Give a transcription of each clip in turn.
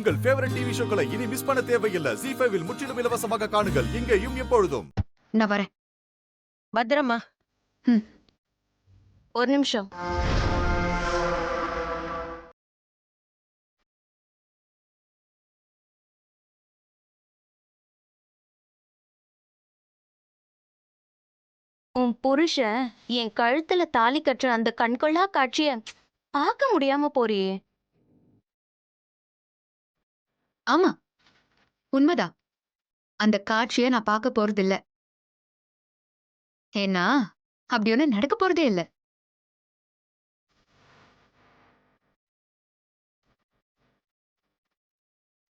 உங்கள் favourite TV ஷோக்களை இனி miss பண்ண தேவையில்லை. ஜீ5 இல் முற்றிலும் இலவசமாக காணுங்கள். இங்கேயும் எப்பொழுதும். நான் வரேன். பத்திரமா. ஒரு நிமிஷம். உன் புருஷன் என் கழுத்துல தாலி கட்டுற அந்த கண்கொள்ளா காட்சிய பார்க்க முடியாம போறியே. ஆமா, உண்மைதான். அந்த காட்சியை நான் பார்க்க போறதில்ல. ஏன்னா அப்படி ஒண்ணு நடக்க போறதே இல்ல.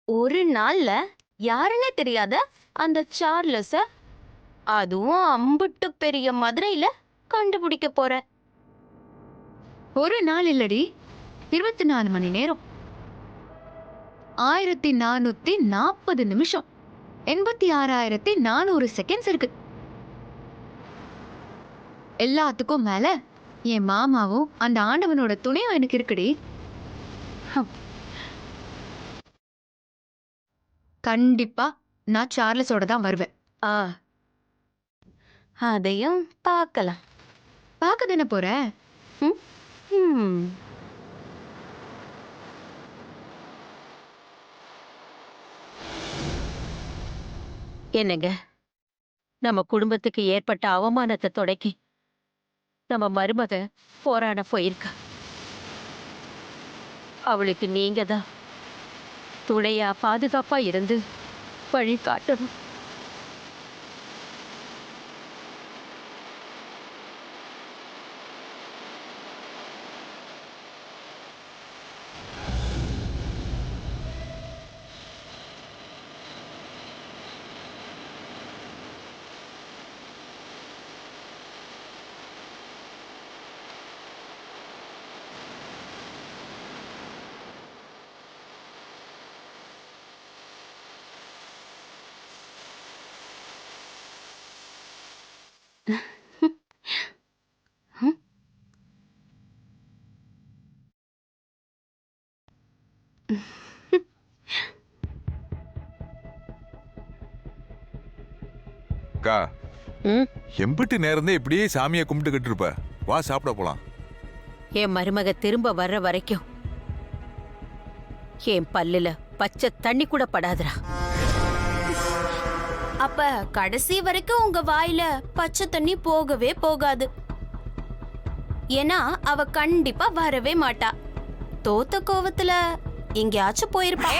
ஒரு நாள்ல யாருன்னே தெரியாத அந்த சார்லஸ, அதுவும் அம்புட்டு பெரிய மதுரையில கண்டுபிடிக்க போற. ஒரு நாள் இல்லடி, 24 மணி நேரம், 1440 நிமிஷம், 86,400 செகண்ட்ஸ் இருக்கு. எல்லாத்துக்கும் மேல என் மாமாவும் அந்த ஆண்டவனோட துணையும் எனக்கு இருக்குடி. கண்டிப்பா நான் சார்லஸோட தான் வருவேன். அதையும் பார்க்கலாம். பார்க்க தானே போறேன். என்னங்க, நம்ம குடும்பத்துக்கு ஏற்பட்ட அவமானத்தை தொடக்கி நம்ம மருமக போராட போயிருக்கா. அவளுக்கு நீங்க தான் துணையா பாதுகாப்பா இருந்து வழி காட்டணும். அக்கா, எம்பிட்டு நேரம் இப்படியே சாமியை கும்பிட்டுக்கிட்டு இருப்ப? வா, சாப்பிட போலாம். என் மருமக திரும்ப வர்ற வரைக்கும் என் பல்லுல பச்சை தண்ணி கூட படாதுடா. அப்ப கடைசி வரைக்கும் உங்க வாயில பச்சை தண்ணி போகவே போகாது. ஏன்னா அவ கண்டிப்பா வரவே மாட்டா. தோத்த கோவத்துல எங்கேயாச்சும் போயிருப்பா.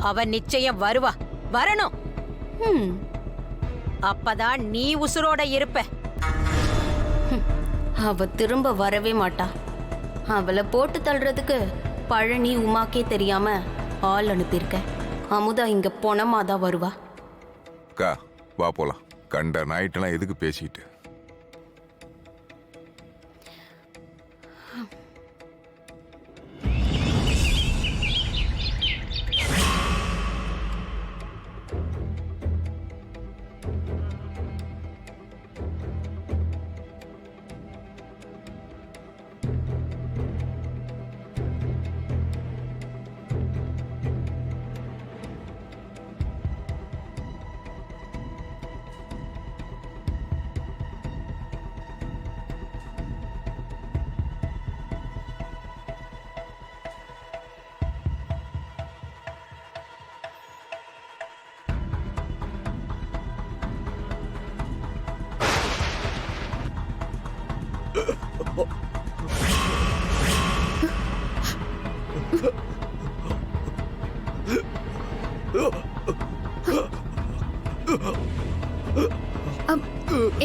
அவ நிச்சயம் வருவா, வரணும். அப்பதான் நீ உசுரோட இருப்ப. அவ திரும்ப வரவே மாட்டா. அவளை போட்டு தள்ளுறதுக்கு பழனி உமாக்கே தெரியாம ஆள் அனுப்பியிருக்க. அமுதா இங்க பொணமாதான் வருவா. அக்கா, வா போலாம். கண்ட நைட்டெல்லாம் எதுக்கு பேசிட்டு?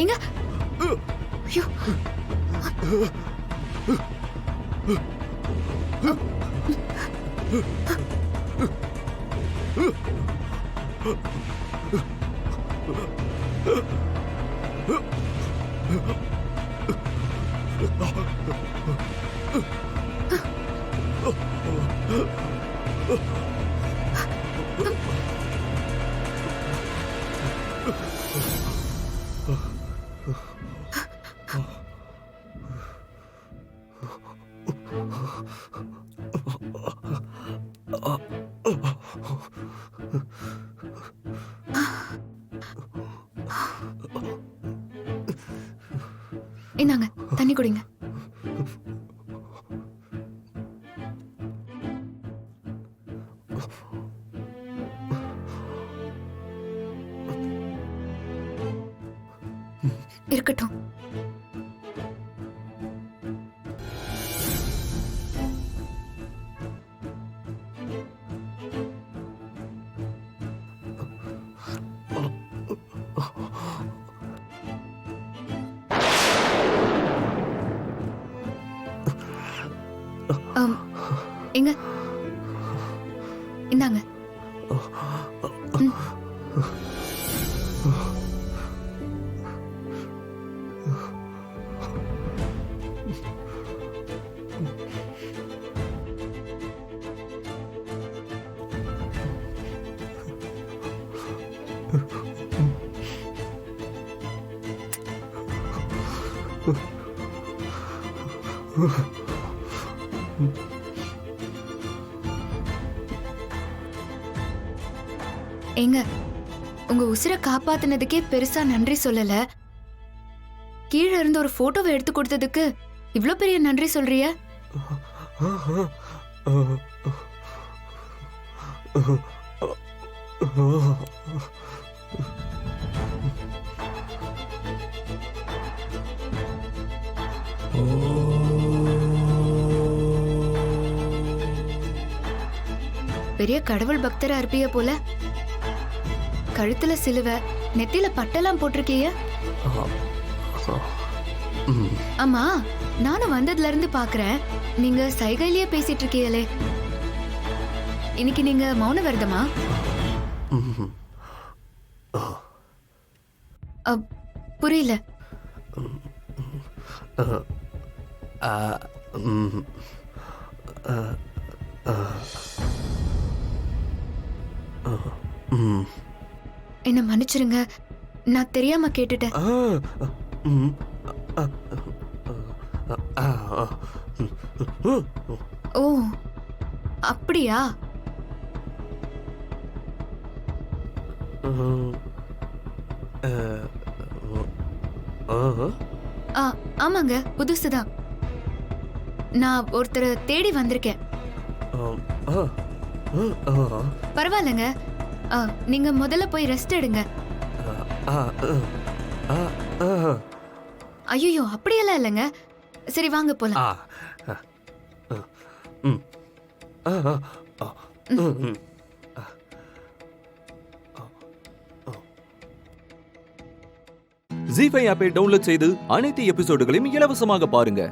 எங்க? இந்தாங்க தண்ணி குடிங்க. இருக்கட்டும். எங்க இந்தாங்க. ஏங்க, உங்க உசிரை காப்பாத்தினதுக்கே பெருசா நன்றி சொல்லல. கீழே இருந்து ஒரு போட்டோவை எடுத்து கொடுத்ததுக்கு இவ்ளோ பெரிய நன்றி சொல்றிய? பெரிய கடவுள் பக்தரா இருப்பிய போல. கழுத்துல சிலுவை, நெத்தில பட்டெல்லாம் போட்டிருக்கீங்க. ஆமா, நானும் வந்ததுல இருந்து பாக்குறேன், நீங்க சைகையிலேயே பேசிட்டு இருக்கீங்களே. இன்னைக்கு நீங்க மௌன விரதமா? புரியல. என்ன மன்னிச்சிருங்க, நான் தெரியாம கேட்டுட்டேன். ஓ அப்படியா? ஆமாங்க, புதுசுதான். நான் ஒருத்தரை தேடி வந்திருக்கேன். பரவாயில்லங்க, நீங்க முதல்ல போய் ரெஸ்ட் எடுங்க. ஐயோ அப்படியெல்லாம் இல்லைங்க. சரி வாங்க போலாம். ஜீ5 ஆப்பை டவுன்லோட் செய்து அனைத்து எபிசோடுகளையும் இலவசமாக பாருங்க.